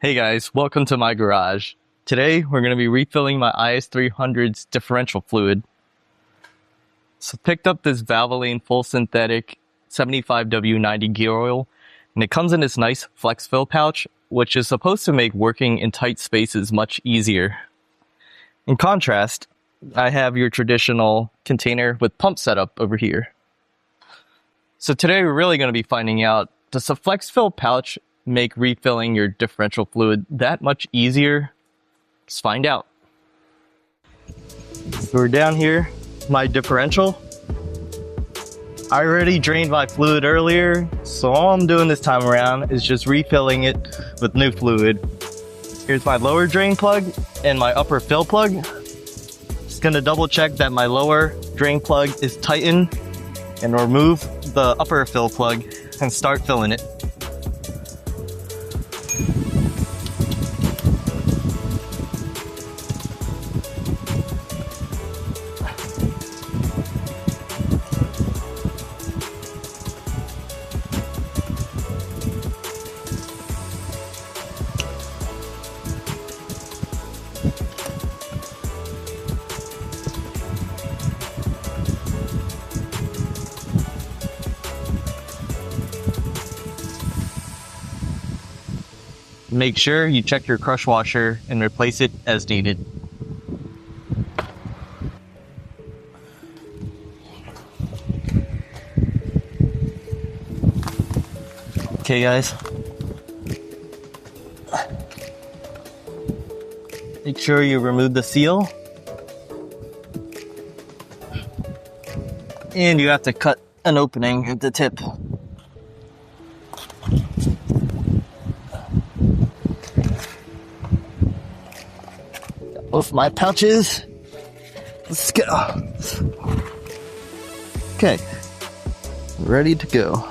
Hey guys, welcome to my garage. Today we're going to be refilling my IS300's differential fluid. So picked up this Valvoline full synthetic 75W90 gear oil, and it comes in this nice FlexFill pouch, which is supposed to make working in tight spaces much easier. In contrast, I have your traditional container with pump setup over here. So today we're really going to be finding out, does the FlexFill pouch make refilling your differential fluid that much easier? Let's find out. So we're down here, my differential. I already drained my fluid earlier, so all I'm doing this time around is just refilling it with new fluid. Here's my lower drain plug and my upper fill plug. Just gonna double check that my lower drain plug is tightened and remove the upper fill plug and start filling it. Make sure you check your crush washer and replace it as needed. Okay guys, make sure you remove the seal, and you have to cut an opening at the tip. Both my pouches. Let's go. Okay, ready to go.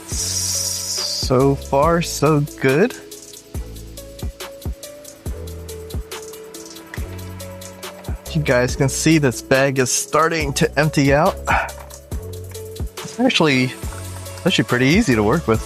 So far, so good. You guys can see this bag is starting to empty out. It's actually pretty easy to work with.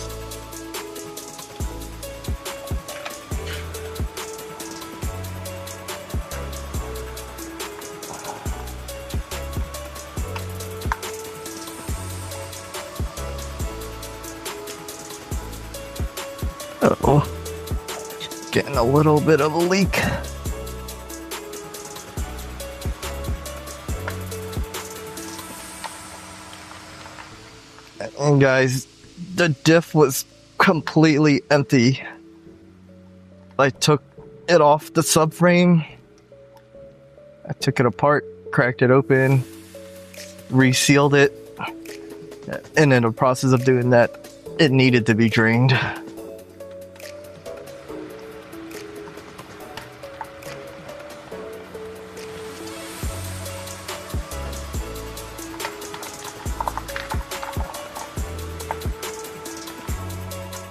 Uh-oh, getting a little bit of a leak. And guys, the diff was completely empty. I took it off the subframe. I took it apart, cracked it open, resealed it, and in the process of doing that, it needed to be drained.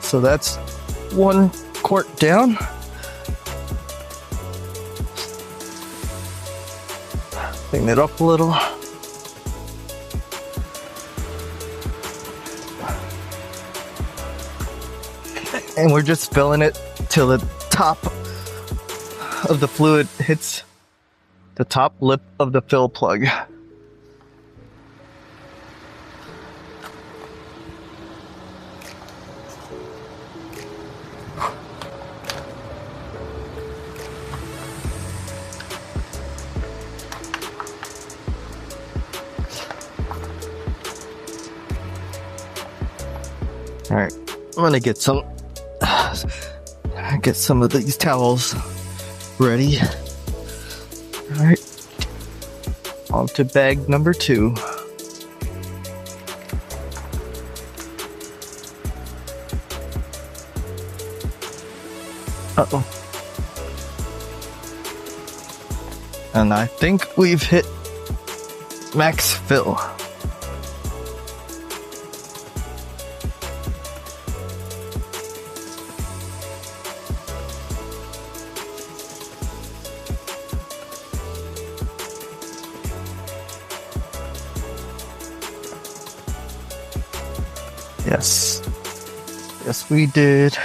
So that's 1 quart down. Clean it up a little. And we're just filling it till the top of the fluid hits the top lip of the fill plug. All right, I'm gonna get some of these towels ready. All right, on to bag number 2. Uh-oh. And I think we've hit max fill. Yes. Yes, we did.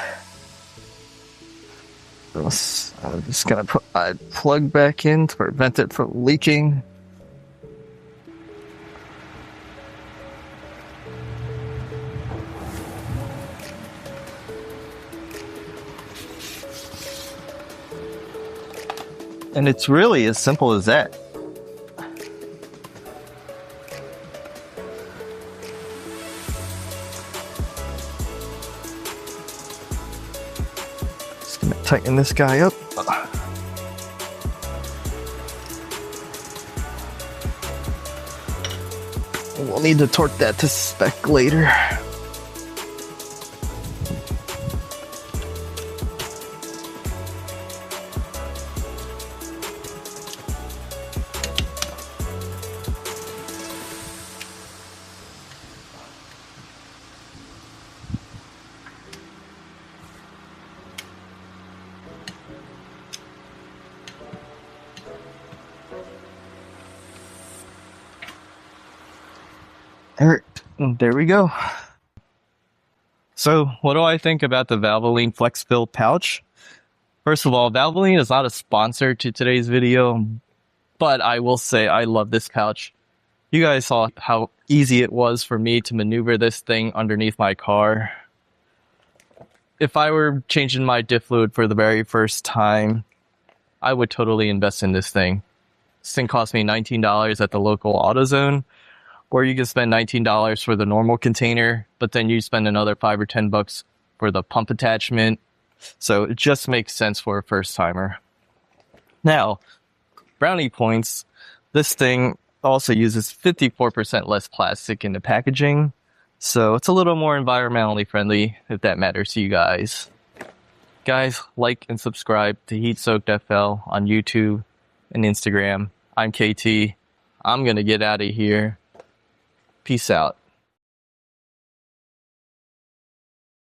I'm just gonna put my plug back in to prevent it from leaking. And it's really as simple as that. Just gonna tighten this guy up. We'll need to torque that to spec later. There we go. So, what do I think about the Valvoline FlexFill pouch? First of all, Valvoline is not a sponsor to today's video, but I will say I love this pouch. You guys saw how easy it was for me to maneuver this thing underneath my car. If I were changing my diff fluid for the very first time, I would totally invest in this thing. This thing cost me $19 at the local AutoZone, or you can spend $19 for the normal container, but then you spend another $5 or $10 for the pump attachment. So it just makes sense for a first timer. Now, brownie points, this thing also uses 54% less plastic in the packaging. So it's a little more environmentally friendly, if that matters to you guys. Guys, like and subscribe to Heat Soaked FL on YouTube and Instagram. I'm KT. I'm gonna get out of here. Peace out.